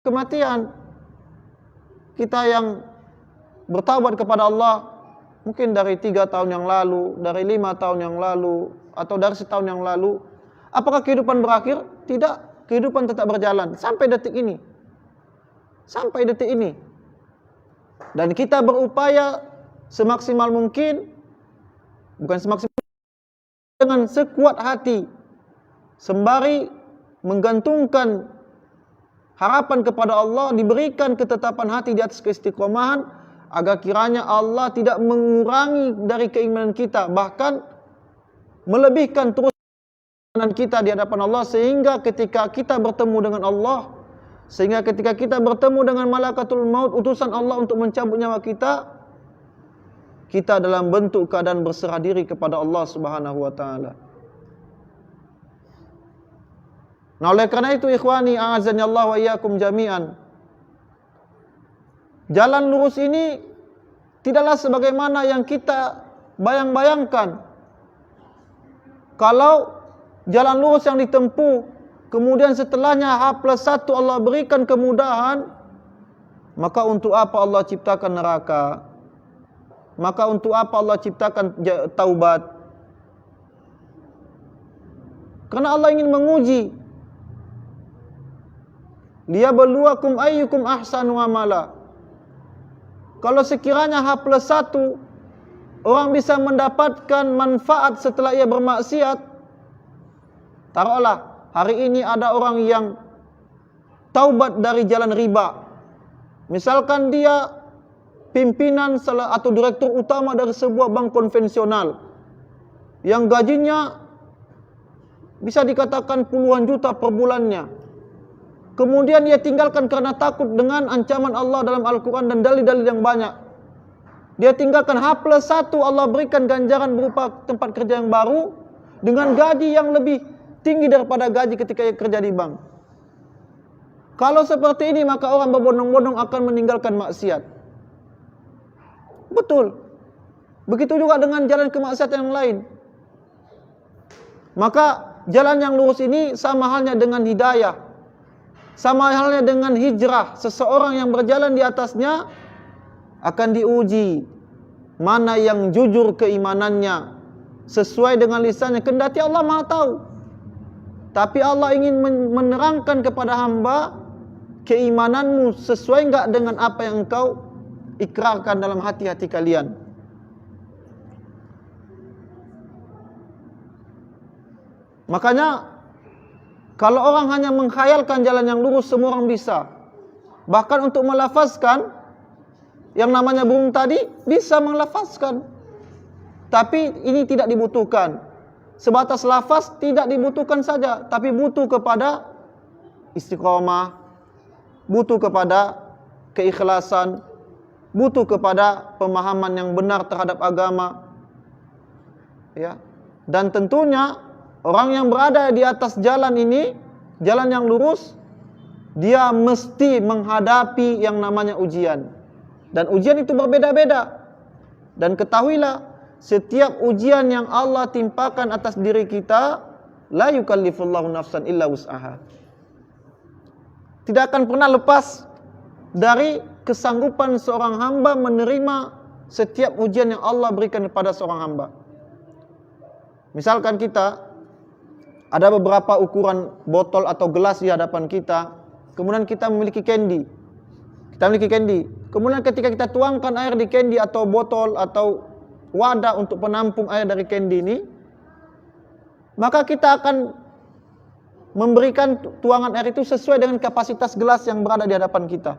kematian. Kita yang bertaubat kepada Allah mungkin dari 3 tahun yang lalu, dari 5 tahun yang lalu, atau dari setahun yang lalu, apakah kehidupan berakhir? Tidak, kehidupan tetap berjalan sampai detik ini. Sampai detik ini. Dan kita berupaya semaksimal mungkin, bukan semaksimal, dengan sekuat hati, sembari menggantungkan harapan kepada Allah, diberikan ketetapan hati di atas keistiqomahan, agar kiranya Allah tidak mengurangi dari keimanan kita, bahkan melebihkan terus keimanan kita di hadapan Allah, sehingga ketika kita bertemu dengan Allah, sehingga ketika kita bertemu dengan malakatul maut, utusan Allah untuk mencabut nyawa kita, kita dalam bentuk keadaan berserah diri kepada Allah Subhanahu wa taala. Nah, oleh karena itu ikhwani a'azani Allah wa iyyakum jami'an, jalan lurus ini tidaklah sebagaimana yang kita bayang-bayangkan. Kalau jalan lurus yang ditempuh, kemudian setelahnya H+1 Allah berikan kemudahan, maka untuk apa Allah ciptakan neraka? Maka untuk apa Allah ciptakan taubat? Karena Allah ingin menguji. Liyabluwakum ayyukum ahsanu amala. Kalau sekiranya H+1 orang bisa mendapatkan manfaat setelah ia bermaksiat, taruhlah hari ini ada orang yang taubat dari jalan riba. Misalkan dia pimpinan atau direktur utama dari sebuah bank konvensional yang gajinya bisa dikatakan puluhan juta per bulannya. Kemudian dia tinggalkan karena takut dengan ancaman Allah dalam Al-Quran dan dalil-dalil yang banyak. Dia tinggalkan H+1, Allah berikan ganjaran berupa tempat kerja yang baru dengan gaji yang lebih tinggi daripada gaji ketika ia kerja di bank. Kalau seperti ini, maka orang berbondong-bondong akan meninggalkan maksiat. Betul. Begitu juga dengan jalan kemaksiatan yang lain. Maka jalan yang lurus ini sama halnya dengan hidayah, sama halnya dengan hijrah. Seseorang yang berjalan di atasnya akan diuji mana yang jujur keimanannya sesuai dengan lisannya. Kendati Allah Maha tahu, tapi Allah ingin menerangkan kepada hamba, keimananmu sesuai enggak dengan apa yang engkau ikrarkan dalam hati-hati kalian. Makanya kalau orang hanya menghayalkan jalan yang lurus, semua orang bisa. Bahkan untuk melafazkan yang namanya burung tadi, bisa melafazkan. Tapi ini tidak dibutuhkan. Sebatas lafaz tidak dibutuhkan saja, tapi butuh kepada istiqomah, butuh kepada keikhlasan, butuh kepada pemahaman yang benar terhadap agama. Ya. Dan tentunya orang yang berada di atas jalan ini, jalan yang lurus, dia mesti menghadapi yang namanya ujian. Dan ujian itu berbeda-beda. Dan ketahuilah, setiap ujian yang Allah timpakan atas diri kita, la yukallifullahu nafsan illa wus'aha, tidak akan pernah lepas dari kesanggupan seorang hamba menerima setiap ujian yang Allah berikan kepada seorang hamba. Misalkan kita ada beberapa ukuran botol atau gelas di hadapan kita, kemudian kita memiliki candy. Kemudian ketika kita tuangkan air di candy atau botol atau wadah untuk penampung air dari candy ini, maka kita akan memberikan tuangan air itu sesuai dengan kapasitas gelas yang berada di hadapan kita.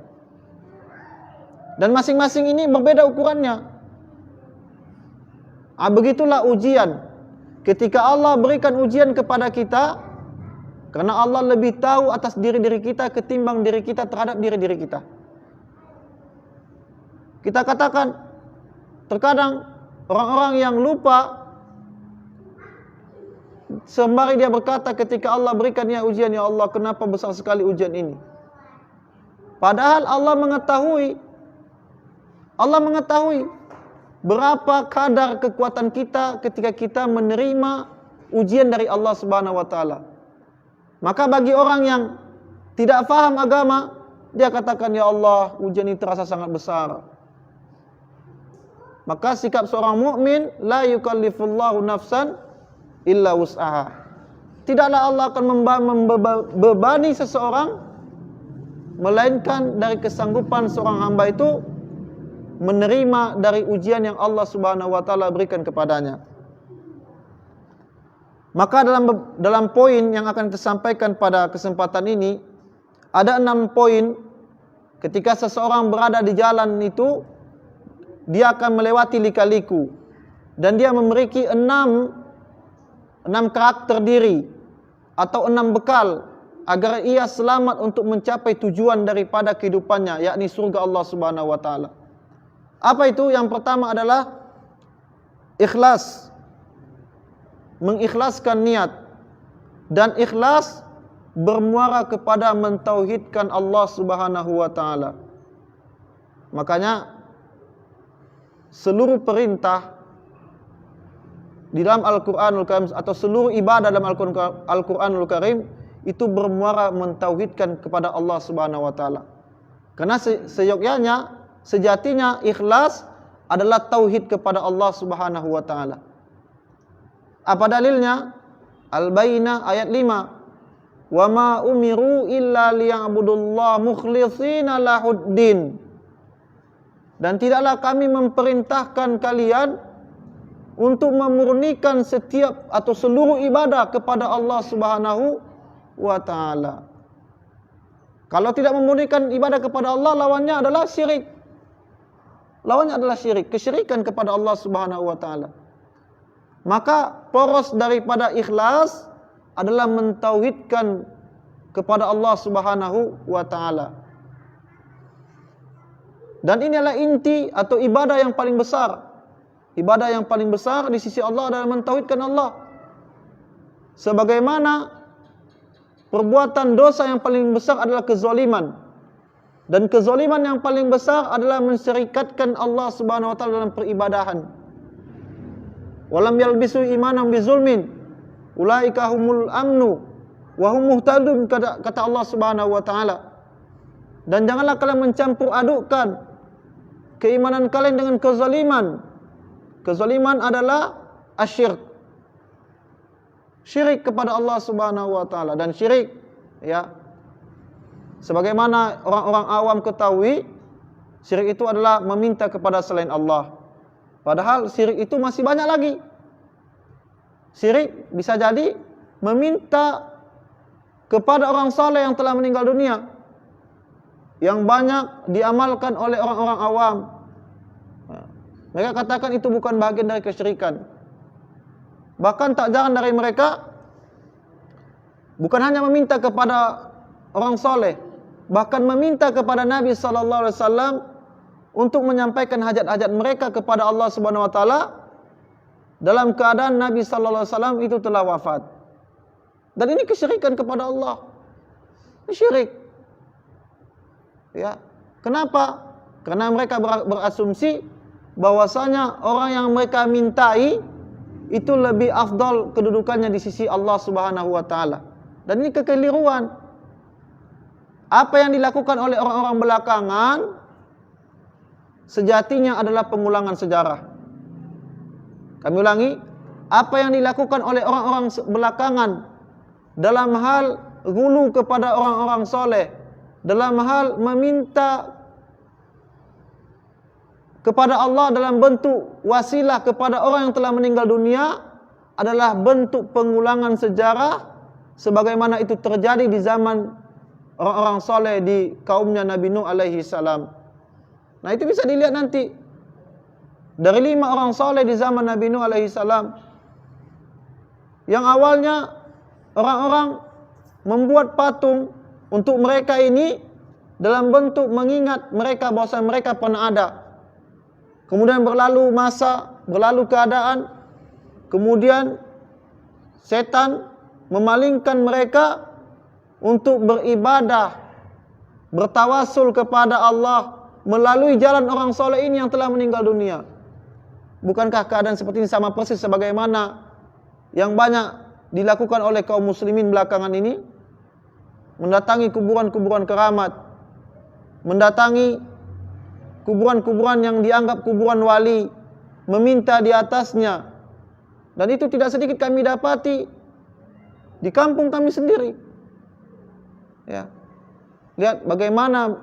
Dan masing-masing ini berbeda ukurannya. Begitulah ujian. Ketika Allah berikan ujian kepada kita, karena Allah lebih tahu atas diri-diri kita ketimbang diri kita terhadap diri-diri kita. Kita katakan, terkadang orang-orang yang lupa, sembari dia berkata ketika Allah berikan ya ujian, ya Allah kenapa besar sekali ujian ini. Padahal Allah mengetahui berapa kadar kekuatan kita ketika kita menerima ujian dari Allah Subhanahu wa taala. Maka bagi orang yang tidak faham agama, dia katakan, ya Allah, ujian ini terasa sangat besar. Maka sikap seorang mukmin, la yukallifullahu nafsan illa wus'aha. Tidaklah Allah akan membebani seseorang melainkan dari kesanggupan seorang hamba itu menerima dari ujian yang Allah Subhanahu wa taala berikan kepadanya. Maka dalam poin yang akan kita sampaikan pada kesempatan ini ada 6 poin. Ketika seseorang berada di jalan itu, dia akan melewati lika-liku dan dia memiliki 6 karakter diri atau 6 bekal agar ia selamat untuk mencapai tujuan daripada kehidupannya, yakni surga Allah Subhanahu wa taala. Apa itu? Yang pertama adalah ikhlas. Mengikhlaskan niat, dan ikhlas bermuara kepada mentauhidkan Allah Subhanahu wa taala. Makanya seluruh perintah di dalam Al-Qur'anul Karim atau seluruh ibadah dalam Al-Qur'anul Karim itu bermuara mentauhidkan kepada Allah Subhanahu wa taala. Karena sejatinya ikhlas adalah tauhid kepada Allah Subhanahu wa taala. Apa dalilnya? Al-Bayyinah ayat 5. Wa ma umiru illa liya'budullaha mukhlishina lahuddin. Dan tidaklah kami memerintahkan kalian untuk memurnikan setiap atau seluruh ibadah kepada Allah Subhanahu wa taala. Kalau tidak memurnikan ibadah kepada Allah, lawannya adalah syirik. Lawannya adalah syirik, kesyirikan kepada Allah Subhanahu wa taala. Maka poros daripada ikhlas adalah mentauhidkan kepada Allah Subhanahu wa taala. Dan ini adalah inti atau ibadah yang paling besar. Ibadah yang paling besar di sisi Allah adalah mentauhidkan Allah. Sebagaimana perbuatan dosa yang paling besar adalah kezaliman. Dan kezaliman yang paling besar adalah mensyirikatkan Allah Subhanahu wa taala dalam peribadahan. Walam yalbisu imanam bizulmin ulaika humul amnu wa hum muhtadun, kata Allah Subhanahu wa taala. Dan janganlah kalian mencampur adukkan keimanan kalian dengan kezaliman. Kezaliman adalah asyirk. Syirik kepada Allah Subhanahu wa taala. Dan syirik, ya, sebagaimana orang-orang awam ketahui, syirik itu adalah meminta kepada selain Allah. Padahal syirik itu masih banyak lagi. Syirik bisa jadi meminta kepada orang saleh yang telah meninggal dunia, yang banyak diamalkan oleh orang-orang awam. Mereka katakan itu bukan bagian dari kesyirikan. Bahkan tak jarang dari mereka bukan hanya meminta kepada orang saleh, bahkan meminta kepada Nabi sallallahu alaihi wasallam untuk menyampaikan hajat-hajat mereka kepada Allah Subhanahu wa taala dalam keadaan Nabi sallallahu alaihi wasallam itu telah wafat. Dan ini kesyirikan kepada Allah. Ini syirik. Ya. Kenapa? Karena mereka berasumsi bahwasanya orang yang mereka mintai itu lebih afdal kedudukannya di sisi Allah Subhanahu wa taala. Dan ini kekeliruan. Apa yang dilakukan oleh orang-orang belakangan sejatinya adalah pengulangan sejarah. Kami ulangi, apa yang dilakukan oleh orang-orang belakangan dalam hal ghulu kepada orang-orang soleh, dalam hal meminta kepada Allah dalam bentuk wasilah kepada orang yang telah meninggal dunia adalah bentuk pengulangan sejarah sebagaimana itu terjadi di zaman orang-orang soleh di kaumnya Nabi Nuh alaihi salam. Nah, itu bisa dilihat nanti. Dari 5 orang soleh di zaman Nabi Nuh alaihi salam, yang awalnya orang-orang membuat patung untuk mereka ini dalam bentuk mengingat mereka bahwa mereka pernah ada. Kemudian berlalu masa, berlalu keadaan, kemudian setan memalingkan mereka untuk beribadah, bertawasul kepada Allah melalui jalan orang soleh ini yang telah meninggal dunia. Bukankah keadaan seperti ini sama persis sebagaimana yang banyak dilakukan oleh kaum muslimin belakangan ini? Mendatangi kuburan-kuburan keramat, mendatangi kuburan-kuburan yang dianggap kuburan wali, meminta di atasnya. Dan itu tidak sedikit kami dapati di kampung kami sendiri. Ya. Lihat bagaimana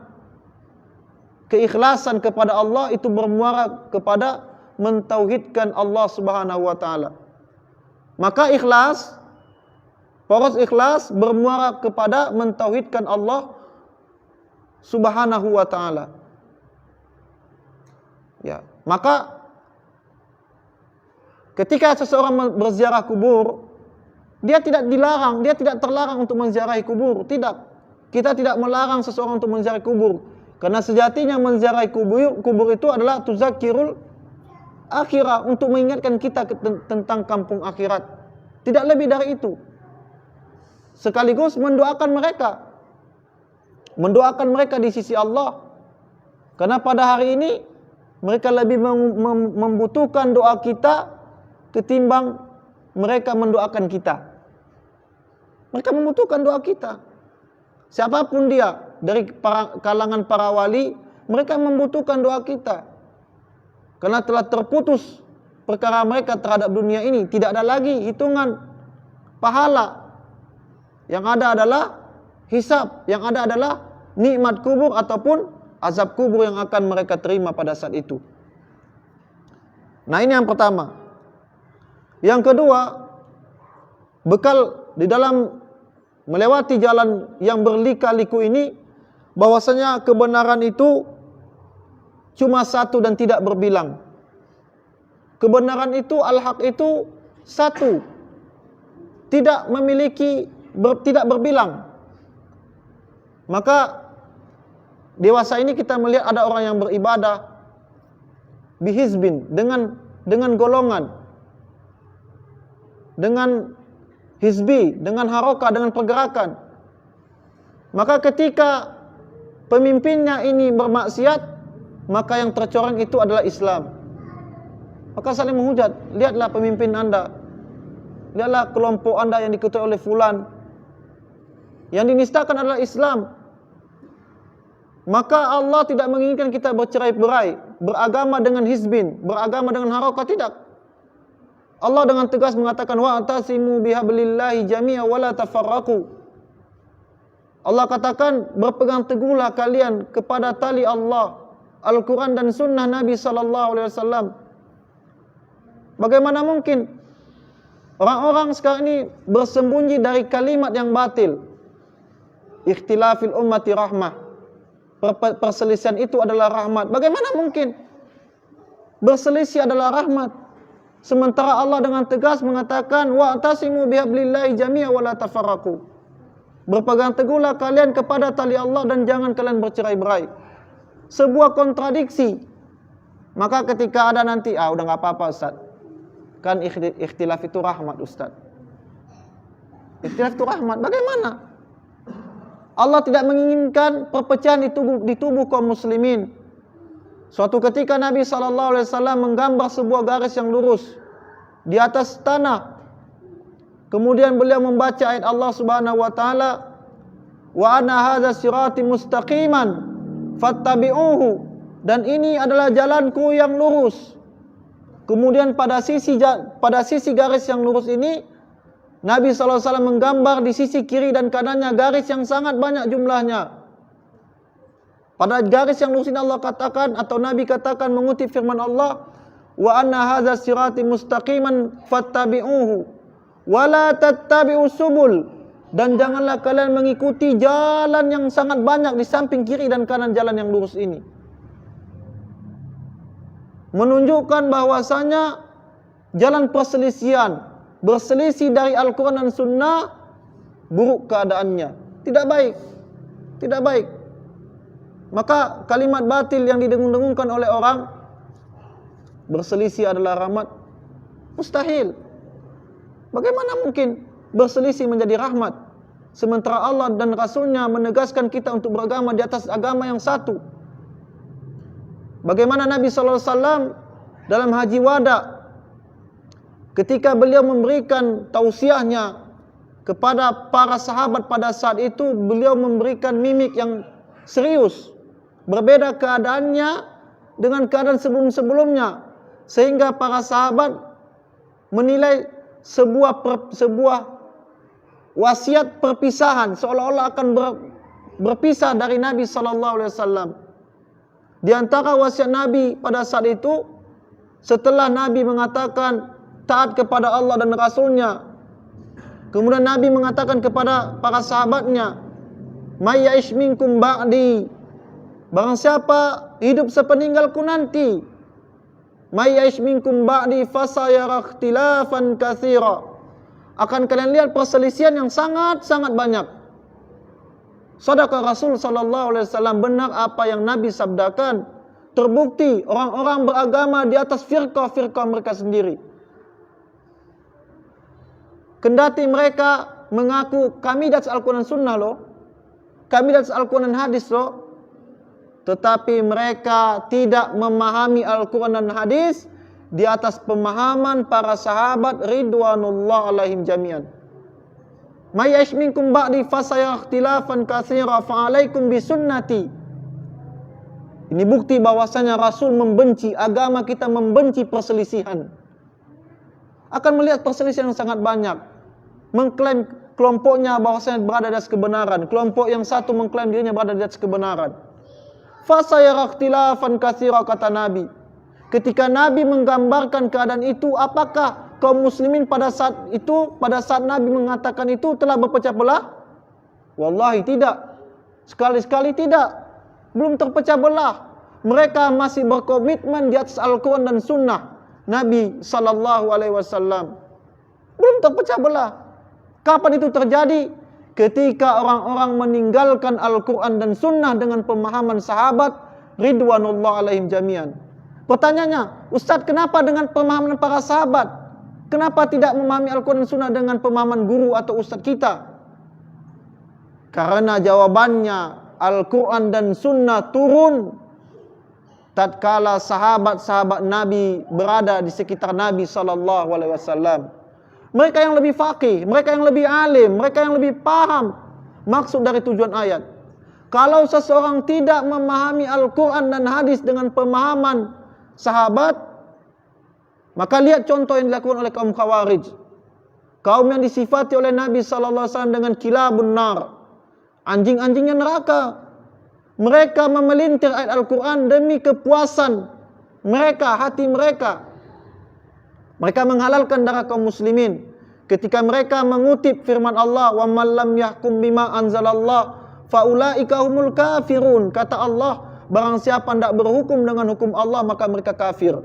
keikhlasan kepada Allah itu bermuara kepada mentauhidkan Allah Subhanahu wa taala. Maka ikhlas, poros ikhlas bermuara kepada mentauhidkan Allah Subhanahu wa taala. Ya, maka ketika seseorang berziarah kubur, dia tidak dilarang, dia tidak terlarang untuk menziarahi kubur, tidak. Kita tidak melarang seseorang untuk menziarahi kubur, karena sejatinya menziarahi kubur itu adalah tuzakirul akhirah, untuk mengingatkan kita tentang kampung akhirat. Tidak lebih dari itu. Sekaligus mendoakan mereka di sisi Allah. Karena pada hari ini mereka lebih membutuhkan doa kita ketimbang mereka mendoakan kita. Mereka membutuhkan doa kita. Siapapun dia, dari kalangan para wali, mereka membutuhkan doa kita. Karena telah terputus perkara mereka terhadap dunia ini. Tidak ada lagi hitungan pahala. Yang ada adalah hisab. Yang ada adalah nikmat kubur ataupun azab kubur yang akan mereka terima pada saat itu. Nah, ini yang pertama. Yang kedua, bekal di dalam melewati jalan yang berlika-liku ini, bahwasanya kebenaran itu cuma satu dan tidak berbilang. Kebenaran itu, al-haq itu satu, tidak memiliki, tidak berbilang. Maka dewasa ini kita melihat ada orang yang beribadah bihizbin, dengan golongan, dengan hizbi, dengan harokah, dengan pergerakan. Maka ketika pemimpinnya ini bermaksiat, maka yang tercoreng itu adalah Islam. Maka saling menghujat. Lihatlah pemimpin anda, lihatlah kelompok anda yang diketuai oleh fulan. Yang dinistakan adalah Islam. Maka Allah tidak menginginkan kita bercerai-berai, beragama dengan hizbin, beragama dengan harokah, tidak. Allah dengan tegas mengatakan, wa'tasimu bihablillahi jami'a wa la tafarraqu. Allah katakan, berpegang teguhlah kalian kepada tali Allah, Al-Quran dan sunnah Nabi SAW. Bagaimana mungkin orang-orang sekarang ini bersembunyi dari kalimat yang batil? Ikhtilafil ummati rahmah. Perselisihan itu adalah rahmat. Bagaimana mungkin berselisih adalah rahmat, sementara Allah dengan tegas mengatakan, wa'tasimu bihablillahi jami'a wa la tafarraqu. Berpegang teguhlah kalian kepada tali Allah dan jangan kalian bercerai-berai. Sebuah kontradiksi. Maka ketika ada nanti, udah gak apa-apa Ustaz, kan ikhtilaf itu rahmat Ustaz. Ikhtilaf itu rahmat. Bagaimana? Allah tidak menginginkan perpecahan di tubuh kaum muslimin. Suatu ketika Nabi SAW menggambar sebuah garis yang lurus di atas tanah. Kemudian beliau membaca ayat Allah Subhanahu wa taala, wa anna hadza sirati mustaqiman fattabi'uhu, dan ini adalah jalanku yang lurus. Kemudian pada sisi garis yang lurus ini, Nabi SAW menggambar di sisi kiri dan kanannya garis yang sangat banyak jumlahnya. Pada garis yang lurus ini Allah katakan, atau Nabi katakan mengutip firman Allah, wa anna hadza sirati mustaqiman fattabi'uhu wa la tattabi'us subul, dan janganlah kalian mengikuti jalan yang sangat banyak di samping kiri dan kanan jalan yang lurus ini. Menunjukkan bahwasanya jalan perselisihan, berselisih dari Al-Quran dan Sunnah, buruk keadaannya, tidak baik, tidak baik. Maka kalimat batil yang didengung-dengungkan oleh orang, berselisih adalah rahmat, mustahil. Bagaimana mungkin berselisih menjadi rahmat, sementara Allah dan Rasulnya menegaskan kita untuk beragama di atas agama yang satu. Bagaimana Nabi SAW dalam haji wada, ketika beliau memberikan tausiahnya kepada para sahabat pada saat itu, beliau memberikan mimik yang serius. berbeda keadaannya dengan keadaan sebelum-sebelumnya, sehingga para sahabat menilai sebuah wasiat perpisahan, seolah-olah akan berpisah dari Nabi sallallahu alaihi wasallam. Di antara wasiat Nabi pada saat itu, setelah Nabi mengatakan taat kepada Allah dan Rasulnya, kemudian Nabi mengatakan kepada para sahabatnya, "May ya'ish minkum ba'di." Barang siapa hidup sepeninggalku nanti, "May ya'ish minkum ba'di fasayara ikhtilafan katsira." Akan kalian lihat perselisihan yang sangat-sangat banyak. Sadaqah Rasul sallallahu alaihi wasallam, benar apa yang Nabi sabdakan. Terbukti orang-orang beragama di atas firqah-firqah mereka sendiri. Kendati mereka mengaku kami di atas Al-Quran Sunnah loh, kami di atas Al-Quran Hadis loh, tetapi mereka tidak memahami Al-Quran dan Hadis di atas pemahaman para sahabat ridwanullah alaihim jami'an. May ya'ish minkum ba'di fasayara ikhtilafan katsira fa'alaikum bisunnati. Ini bukti bahwasanya Rasul membenci, agama kita membenci perselisihan. Akan melihat perselisihan yang sangat banyak. Mengklaim kelompoknya bahwasanya berada di atas kebenaran, kelompok yang satu mengklaim dirinya berada di atas kebenaran. Fasayara ikhtilafan katsira, kata Nabi. Ketika Nabi menggambarkan keadaan itu, apakah kaum muslimin pada saat Nabi mengatakan itu telah berpecah belah? Wallahi tidak. Sekali-sekali tidak. Belum terpecah belah. Mereka masih berkomitmen di atas Al-Quran dan Sunnah Nabi sallallahu alaihi wasallam. Belum terpecah belah. Kapan itu terjadi? Ketika orang-orang meninggalkan Al-Quran dan Sunnah dengan pemahaman sahabat ridwanullah alaihim jami'an. Pertanyaannya, Ustaz, kenapa dengan pemahaman para sahabat? Kenapa tidak memahami Al-Quran dan Sunnah dengan pemahaman guru atau ustaz kita? Karena jawabannya, Al-Quran dan Sunnah turun tatkala sahabat-sahabat Nabi berada di sekitar Nabi sallallahu alaihi wasallam. Mereka yang lebih faqih, mereka yang lebih alim, mereka yang lebih paham maksud dari tujuan ayat. Kalau seseorang tidak memahami Al-Quran dan hadis dengan pemahaman sahabat, maka lihat contoh yang dilakukan oleh kaum Khawarij. Kaum yang disifati oleh Nabi sallallahu alaihi wasallam dengan kilabun nar, anjing-anjingnya neraka. Mereka memelintir ayat Al-Quran demi kepuasan mereka, hati mereka. Mereka menghalalkan darah kaum muslimin ketika mereka mengutip firman Allah, "Wa man lam yahkum bima anzalallah faulaika humul kafirun." Kata Allah, barang siapa tidak berhukum dengan hukum Allah, maka mereka kafir.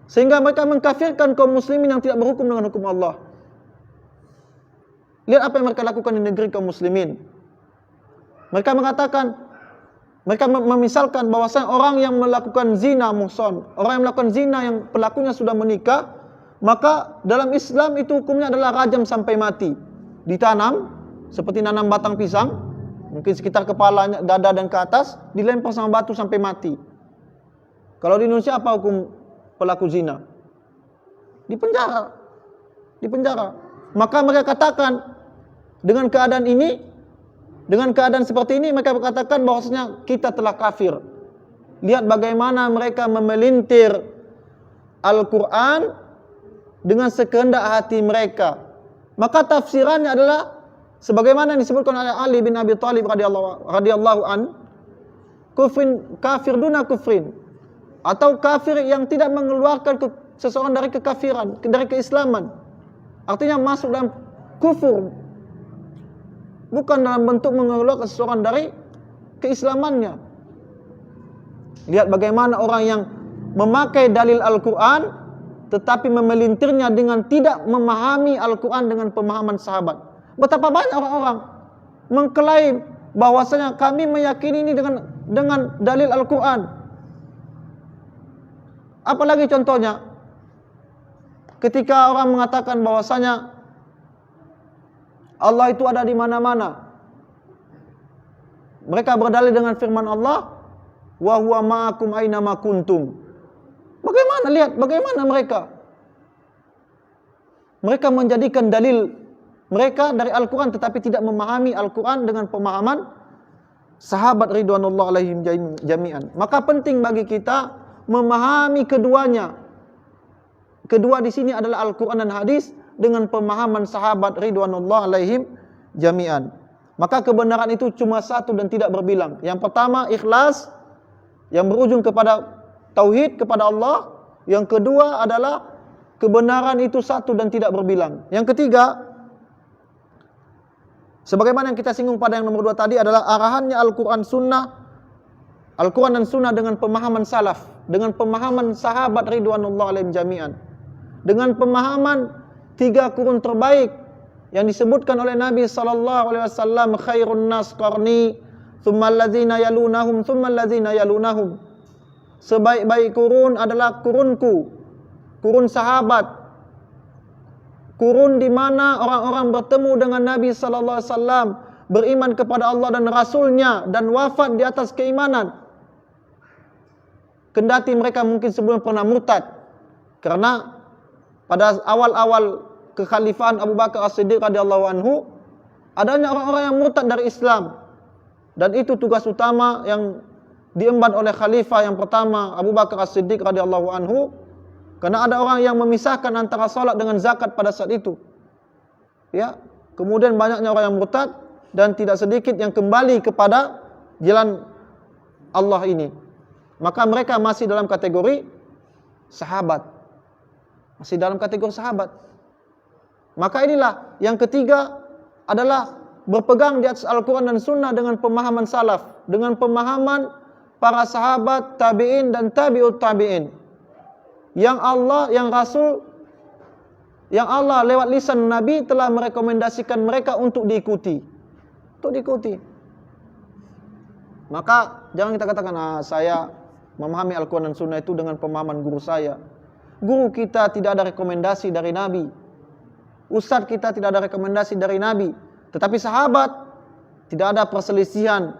Sehingga mereka mengkafirkan kaum muslimin yang tidak berhukum dengan hukum Allah. Lihat apa yang mereka lakukan di negeri kaum muslimin. Mereka mengatakan, mereka memisalkan bahwasanya orang yang melakukan zina muhsan, orang yang melakukan zina yang pelakunya sudah menikah, maka dalam Islam itu hukumnya adalah rajam sampai mati. Ditanam seperti nanam batang pisang, mungkin sekitar kepalanya, dada dan ke atas, dilempar sama batu sampai mati. Kalau di Indonesia apa hukum pelaku zina? Dipenjara. Dipenjara. Maka mereka katakan dengan keadaan ini, dengan keadaan seperti ini, mereka berkatakan bahwasanya kita telah kafir. Lihat bagaimana mereka memelintir Al-Quran dengan sekehendak hati mereka. Maka tafsirannya adalah sebagaimana yang disebutkan oleh Ali bin Abi Thalib radhiyallahu an, kafir duna kufrin, atau kafir yang tidak mengeluarkan seseorang dari kekafiran, dari keislaman. Artinya masuk dalam kufur, bukan dalam bentuk mengeluarkan seseorang dari keislamannya. Lihat bagaimana orang yang memakai dalil Al-Quran tetapi memelintirnya dengan tidak memahami Al-Quran dengan pemahaman sahabat. Betapa banyak orang-orang mengklaim bahwasanya kami meyakini ini dengan dalil Al-Quran. Apalagi contohnya ketika orang mengatakan bahwasanya Allah itu ada di mana-mana. Mereka berdalil dengan firman Allah, "Wa huwa ma'akum aina ma kuntum." Bagaimana, lihat bagaimana mereka menjadikan dalil mereka dari Al-Quran tetapi tidak memahami Al-Quran dengan pemahaman sahabat ridwanullah alaihim jami'an. Maka penting bagi kita memahami keduanya. Kedua di sini adalah Al-Quran dan hadis dengan pemahaman sahabat ridwanullah alaihim jami'an. Maka kebenaran itu cuma satu dan tidak berbilang. Yang pertama ikhlas yang berujung kepada tauhid kepada Allah. Yang kedua adalah kebenaran itu satu dan tidak berbilang. Yang ketiga, sebagaimana yang kita singgung pada yang nomor 2 tadi adalah arahannya Al-Quran dan Sunnah dengan pemahaman salaf, dengan pemahaman sahabat ridwanullah alaihim jami'an, dengan pemahaman 3 kurun terbaik yang disebutkan oleh Nabi SAW, khairun nas qarni, tsummal ladzina yalunahum, tsummal ladzina yalunahum. Sebaik-baik kurun adalah kurunku, kurun sahabat, kurun di mana orang-orang bertemu dengan Nabi SAW, beriman kepada Allah dan Rasulnya, dan wafat di atas keimanan. Kendati mereka mungkin sebelum pernah murtad, karena pada awal-awal kekhalifahan Abu Bakar As-Siddiq radhiyallahu anhu, adanya orang-orang yang murtad dari Islam. Dan itu tugas utama yang diemban oleh khalifah yang pertama Abu Bakar As-Siddiq radhiyallahu anhu, karena ada orang yang memisahkan antara salat dengan zakat pada saat itu. Ya, kemudian banyaknya orang yang murtad dan tidak sedikit yang kembali kepada jalan Allah ini. Maka mereka masih dalam kategori sahabat. Masih dalam kategori sahabat. Maka inilah yang ketiga adalah berpegang di atas Al-Quran dan Sunnah dengan pemahaman salaf, dengan pemahaman para sahabat, tabi'in dan tabi'ut tabi'in. Yang Allah, yang Rasul, yang Allah lewat lisan Nabi telah merekomendasikan mereka untuk diikuti. Untuk diikuti. Maka jangan kita katakan, saya memahami Al-Quran dan Sunnah itu dengan pemahaman guru saya. Guru kita tidak ada rekomendasi dari Nabi. Ustadz kita tidak ada rekomendasi dari Nabi. Tetapi sahabat tidak ada perselisihan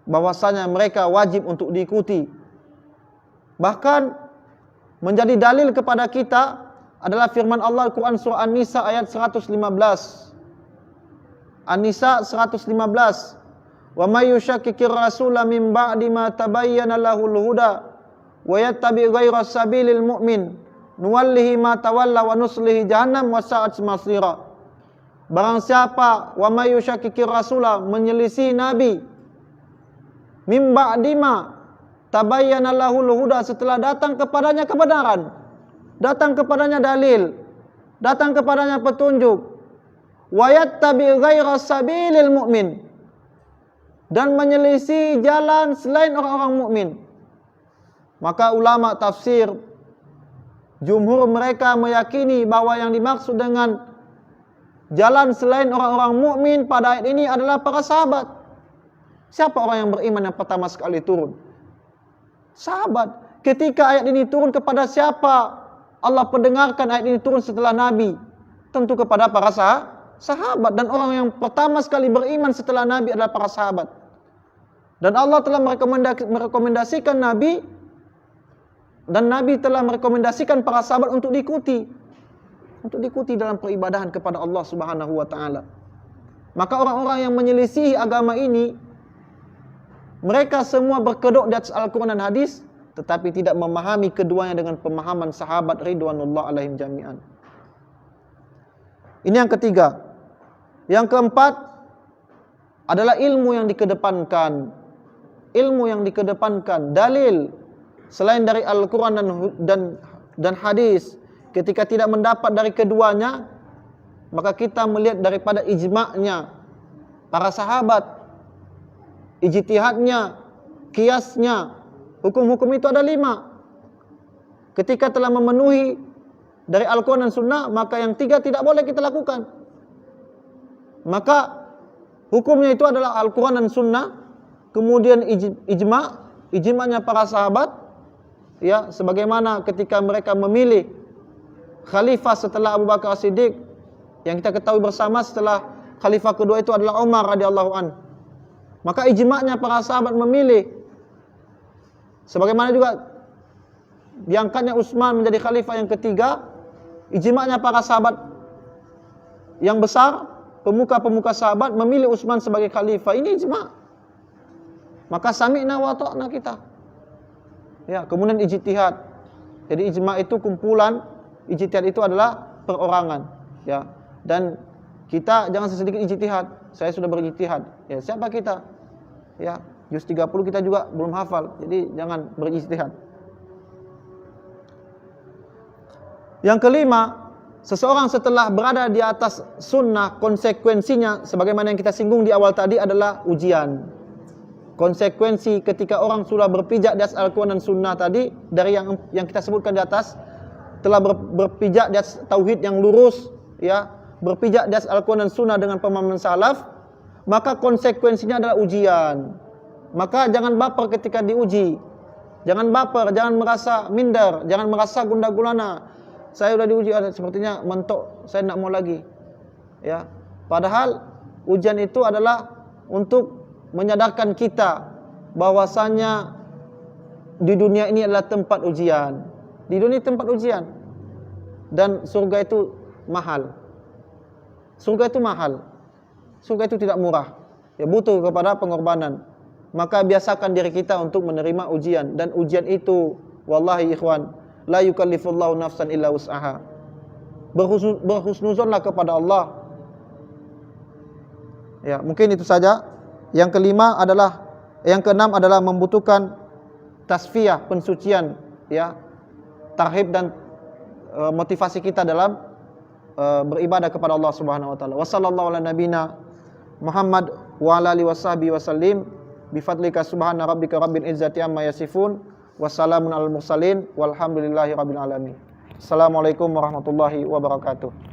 bahwasanya mereka wajib untuk diikuti. Bahkan menjadi dalil kepada kita adalah firman Allah Al-Quran surah An-Nisa ayat 115. An-Nisa 115. Wa may yushakkikir rasula min ba'di ma tabayyana lahul huda wa yattabi' ghayra sabilil mu'min nuwallihi ma tawalla wa nuslihi jahannam wa sa'at masira. Barang siapa wa may yushakkikir rasula menyelisih nabi min ba'di ma tabayyana lahul huda setelah datang kepadanya kebenaran, datang kepadanya dalil, datang kepadanya petunjuk, wa yattabi' ghayra sabilil mu'min, dan menyelisih jalan selain orang-orang mukmin. Maka ulama tafsir jumhur mereka meyakini bahwa yang dimaksud dengan jalan selain orang-orang mukmin pada ayat ini adalah para sahabat. Siapa orang yang beriman yang pertama sekali turun? Sahabat. Ketika ayat ini turun, kepada siapa Allah pendengarkan ayat ini turun setelah Nabi? Tentu kepada para sahabat. Dan orang yang pertama sekali beriman setelah Nabi adalah para sahabat. Dan Allah telah merekomendasikan Nabi, dan Nabi telah merekomendasikan para sahabat untuk diikuti. Untuk diikuti dalam peribadahan kepada Allah Subhanahu wa taala. Maka orang-orang yang menyelisihi agama ini, mereka semua berkedok di atas Al-Quran dan hadis, tetapi tidak memahami keduanya dengan pemahaman sahabat ridwanullah alaihim jami'an. Ini yang ketiga. Yang keempat adalah ilmu yang dikedepankan. Ilmu yang dikedepankan, dalil selain dari Al-Quran dan hadis. Ketika tidak mendapat dari keduanya, maka kita melihat daripada ijma'nya para sahabat, ijtihadnya, kiasnya. Hukum-hukum itu ada 5. Ketika telah memenuhi dari Al-Quran dan Sunnah, maka yang 3 tidak boleh kita lakukan. Maka hukumnya itu adalah Al-Quran dan Sunnah, kemudian ijma'nya para sahabat, ya, sebagaimana ketika mereka memilih khalifah setelah Abu Bakar As-Siddiq, yang kita ketahui bersama setelah khalifah kedua itu adalah Umar radhiyallahu an. Maka ijma'nya para sahabat memilih, sebagaimana juga diangkatnya Utsman menjadi khalifah yang ketiga, ijma'nya para sahabat yang besar, pemuka-pemuka sahabat memilih Utsman sebagai khalifah. Ini ijma'. maka sami'na wa ta'na kita. Ya, kemudian ijtihad. Jadi ijma itu kumpulan, ijtihad itu adalah perorangan, ya. Dan kita jangan sesedikit ijtihad. Saya sudah berijtihad. Ya, siapa kita? Ya, juz 30 kita juga belum hafal. Jadi jangan berijtihad. Yang kelima, seseorang setelah berada di atas sunnah, konsekuensinya sebagaimana yang kita singgung di awal tadi adalah ujian. Konsekuensi ketika orang sudah berpijak di atas Al-Quran dan sunnah tadi, dari yang kita sebutkan di atas, telah berpijak di atas tauhid yang lurus, ya, berpijak di atas Al-Quran dan sunnah dengan pemahaman salaf, maka konsekuensinya adalah ujian. Maka jangan baper ketika diuji. Jangan baper, jangan merasa minder, jangan merasa gundah gulana. Saya sudah diuji, sepertinya mentok, saya tidak mau lagi. Ya, padahal ujian itu adalah untuk menyadarkan kita bahwasanya di dunia ini adalah tempat ujian. Di dunia tempat ujian. Dan surga itu mahal. Surga itu mahal. Surga itu tidak murah. Ya, butuh kepada pengorbanan. Maka biasakan diri kita untuk menerima ujian. Dan ujian itu, wallahi ikhwan, la yukallifullahu nafsan illa wus'aha. Berhusnuzonlah kepada Allah. Ya, mungkin itu saja. Yang keenam adalah membutuhkan tasfiyah, pensucian, ya, tarhib dan motivasi kita dalam beribadah kepada Allah Subhanahu wa taala. Wassallallahu ala nabiyina Muhammad wa ala alihi washabihi wasallim bi fadlika subhana rabbika rabbil izzati amma yasifun wassalamun alal mursalin walhamdulillahi rabbil alamin. Assalamualaikum warahmatullahi wabarakatuh.